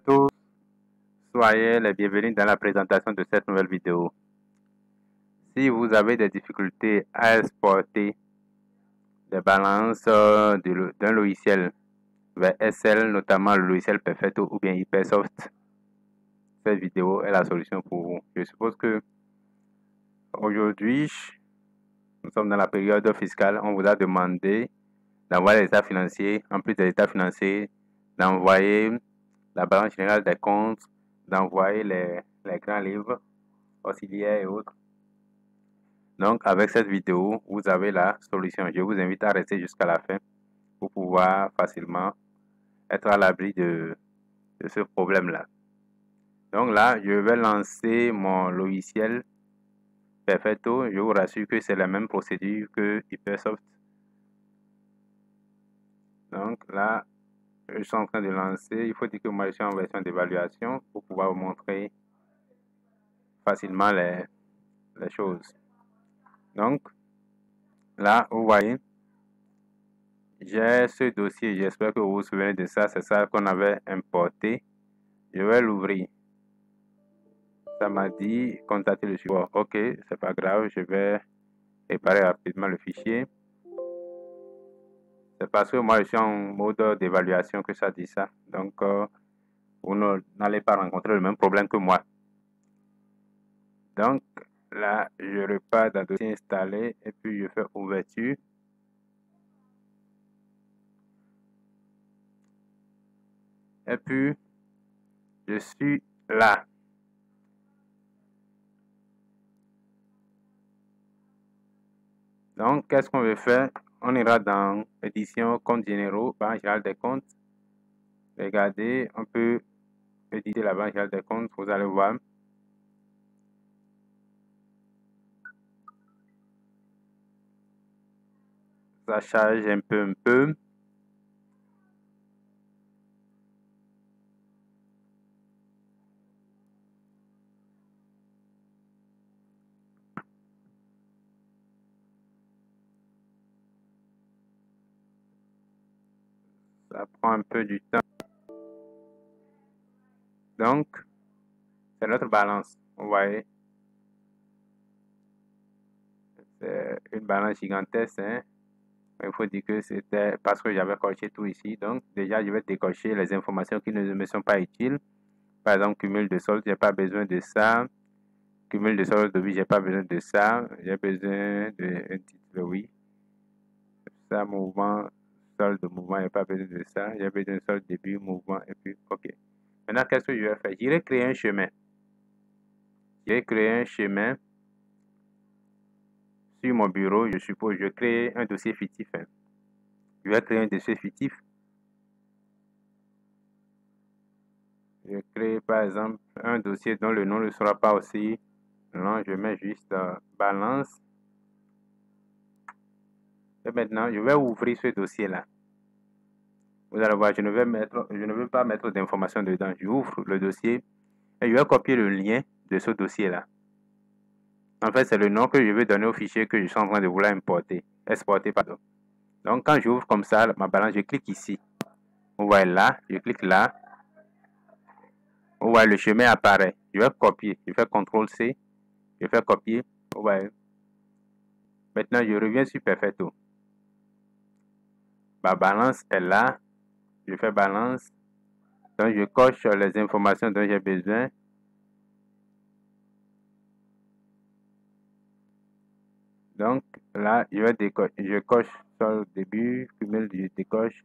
Tous, soyez les bienvenus dans la présentation de cette nouvelle vidéo. Si vous avez des difficultés à exporter des balances d'un logiciel vers Excel, notamment le logiciel Perfecto ou bien Hypersoft, cette vidéo est la solution pour vous. Je suppose que aujourd'hui, nous sommes dans la période fiscale. On vous a demandé d'envoyer les états financiers, en plus des états financiers, d'envoyer la balance générale des comptes, d'envoyer les grands livres auxiliaires et autres. Donc, avec cette vidéo, vous avez la solution. Je vous invite à rester jusqu'à la fin pour pouvoir facilement être à l'abri de ce problème-là. Donc là, je vais lancer mon logiciel Perfecto. Je vous rassure que c'est la même procédure que Hypersoft. Donc là, je suis en train de lancer. Il faut dire que moi, je suis en version d'évaluation pour pouvoir vous montrer facilement les choses. Donc, là, vous voyez, j'ai ce dossier, j'espère que vous vous souvenez de ça, c'est ça qu'on avait importé. Je vais l'ouvrir. Ça m'a dit contacter le support. Ok, c'est pas grave, je vais réparer rapidement le fichier. C'est parce que moi je suis en mode d'évaluation que ça dit ça. Donc, vous n'allez pas rencontrer le même problème que moi. Donc, là, je repars dans le dossier installé et puis je fais ouverture. Et puis, je suis là. Donc, qu'est-ce qu'on veut faire? On ira dans édition comptes généraux, banque générale des comptes. Regardez, on peut éditer la banque générale des comptes, vous allez voir. Ça charge un peu. Ça prend un peu du temps. Donc, c'est notre balance. Vous voyez, c'est une balance gigantesque. Hein? Il faut dire que c'était parce que j'avais coché tout ici. Donc, déjà, je vais décocher les informations qui ne me sont pas utiles. Par exemple, cumul de solde, je n'ai pas besoin de ça. Cumul de solde de vie, je n'ai pas besoin de ça. J'ai besoin d'un titre, oui. Ça, mouvement, solde de mouvement, il n'y a pas besoin de ça. J'ai besoin de solde début, mouvement, et puis, OK. Maintenant, qu'est-ce que je vais faire? J'irai créer un chemin. Je vais créer un chemin sur mon bureau. Je suppose je vais créer un dossier fictif. Hein. Je vais créer un dossier fictif. Je crée par exemple un dossier dont le nom ne sera pas aussi long. Je mets juste balance. Et maintenant, je vais ouvrir ce dossier-là. Vous allez voir, je ne veux pas mettre d'informations dedans. J'ouvre le dossier et je vais copier le lien de ce dossier-là. En fait, c'est le nom que je vais donner au fichier que je suis en train de vouloir exporter, pardon. Donc, quand j'ouvre comme ça ma balance, je clique ici. Vous voyez là, je clique là. Vous voyez, le chemin apparaît. Je vais copier. Je fais CTRL-C. Je fais copier. Vous voyez. Maintenant, je reviens sur Perfecto. Ma balance est là. Je fais balance. Donc, je coche les informations dont j'ai besoin. Donc, là, je coche sur le début, cumul, je décoche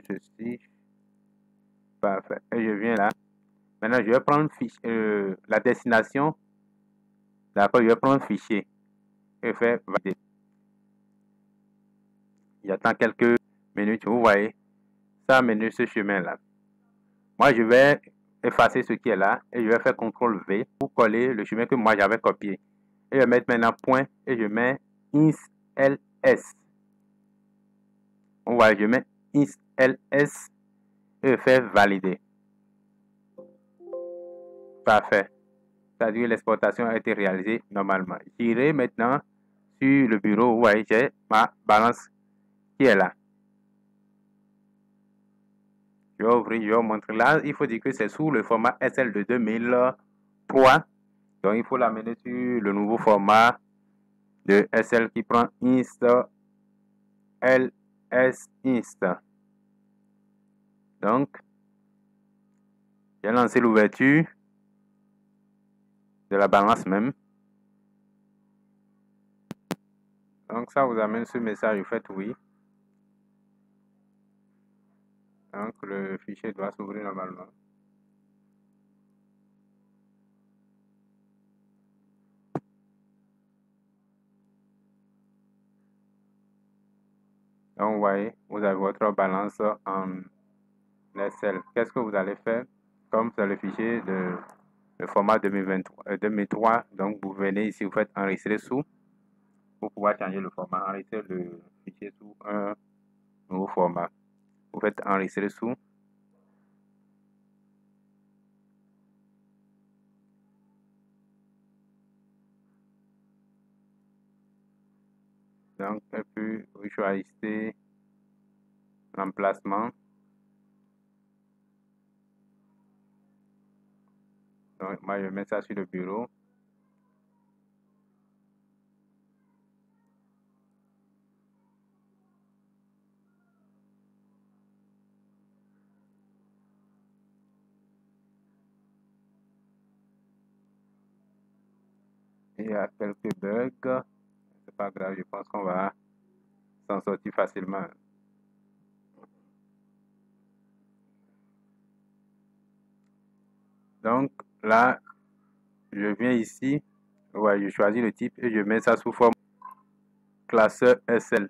ceci. Parfait. Et je viens là. Maintenant, je vais prendre la destination. D'accord, je vais prendre fichier et faire valider. J'attends quelques minutes. Vous voyez, ça a mené ce chemin-là. Moi, je vais effacer ce qui est là et je vais faire CTRL-V pour coller le chemin que moi j'avais copié. Et je vais mettre maintenant point et je mets ins.ls. Vous voyez, je mets ins.ls et je fais valider. Parfait. C'est-à-dire que l'exportation a été réalisée normalement. J'irai maintenant sur le bureau. Vous voyez, j'ai ma balance qui est là. Je vais ouvrir, je vais vous montrer. Là, il faut dire que c'est sous le format SL de 2003. Donc, il faut l'amener sur le nouveau format de SL qui prend Inst LS Inst. Donc, j'ai lancé l'ouverture de la balance même. Donc, ça vous amène ce message, vous faites oui. Donc, le fichier doit s'ouvrir normalement. Donc, vous voyez, vous avez votre balance en SL. Qu'est-ce que vous allez faire? Comme c'est le fichier de le format 2003, donc vous venez ici, vous faites enregistrer sous pour pouvoir changer le format, enregistrer le fichier sous un nouveau format. Vous faites enregistrer sous. Donc, et puis vous choisissez l'emplacement. Donc, moi, je mets ça sur le bureau. Il y a quelques bugs. C'est pas grave, je pense qu'on va s'en sortir facilement. Donc, là, je viens ici. Ouais, je choisis le type et je mets ça sous forme classeur SL.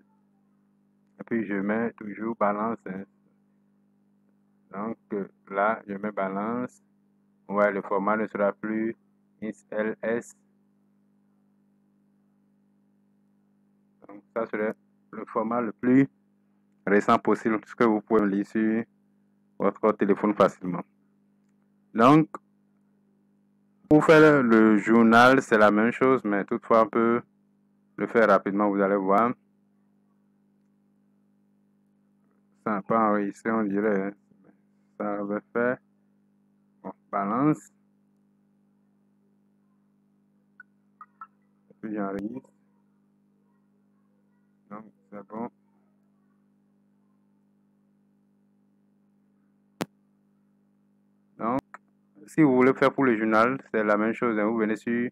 Et puis, je mets toujours balance. Hein. Donc, là, je mets balance. Ouais, le format ne sera plus LS. Donc, ça serait le format le plus récent possible, ce que vous pouvez lire sur votre téléphone facilement. Donc, pour faire le journal, c'est la même chose, mais toutefois, on peut le faire rapidement, vous allez voir. Ça n'a pas enregistré, on dirait. Hein. Ça va faire. Bon, balance. Et puis j'enregistre. Donc, c'est bon. Donc, si vous voulez faire pour le journal, c'est la même chose. Hein. Vous venez sur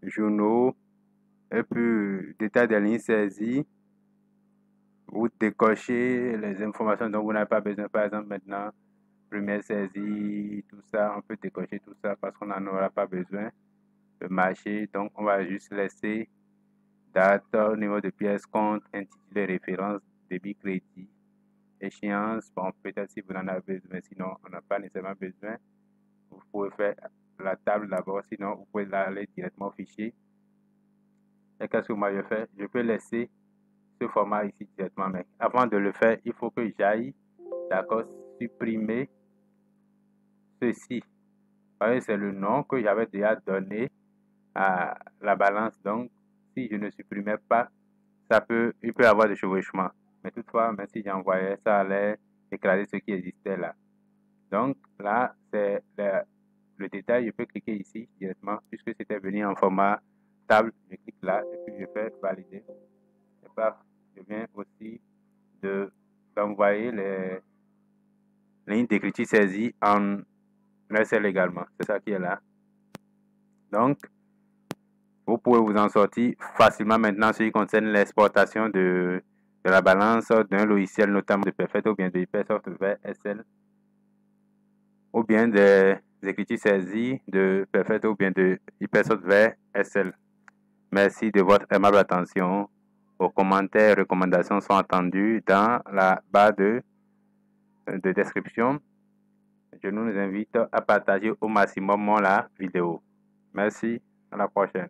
journaux et puis détail des lignes saisies. Vous décochez les informations dont vous n'avez pas besoin. Par exemple, maintenant, première saisie, tout ça, on peut décocher tout ça parce qu'on n'en aura pas besoin. Le marché, donc on va juste laisser date, numéro de pièce, compte, intitulé, référence, débit, crédit, échéance. Bon, peut-être si vous en avez besoin, sinon on n'a pas nécessairement besoin. Vous pouvez faire la table d'abord, sinon vous pouvez aller directement au fichier. Et qu'est-ce que moi je fais? Je peux laisser ce format ici directement, mais avant de le faire, il faut que j'aille, d'accord, supprimer ceci. C'est le nom que j'avais déjà donné à la balance. Donc, si je ne supprimais pas, il peut y avoir des chevauchements. Mais toutefois, même si j'envoyais, ça allait écraser ce qui existait là. Donc, là, c'est le détail. Je peux cliquer ici directement, puisque c'était venu en format table. Je clique là et puis je fais valider. Et paf, je viens aussi d'envoyer les lignes d'écriture saisies en SL également. C'est ça qui est là. Donc, vous pouvez vous en sortir facilement maintenant ce qui concerne l'exportation de la balance d'un logiciel, notamment de Perfect ou bien de Hypersoft vers SL, ou bien des écritures saisies de Perfect ou bien de Hypersoft vers SL. Merci de votre aimable attention. Vos commentaires et recommandations sont entendus dans la barre de description. Je nous invite à partager au maximum la vidéo. Merci, à la prochaine.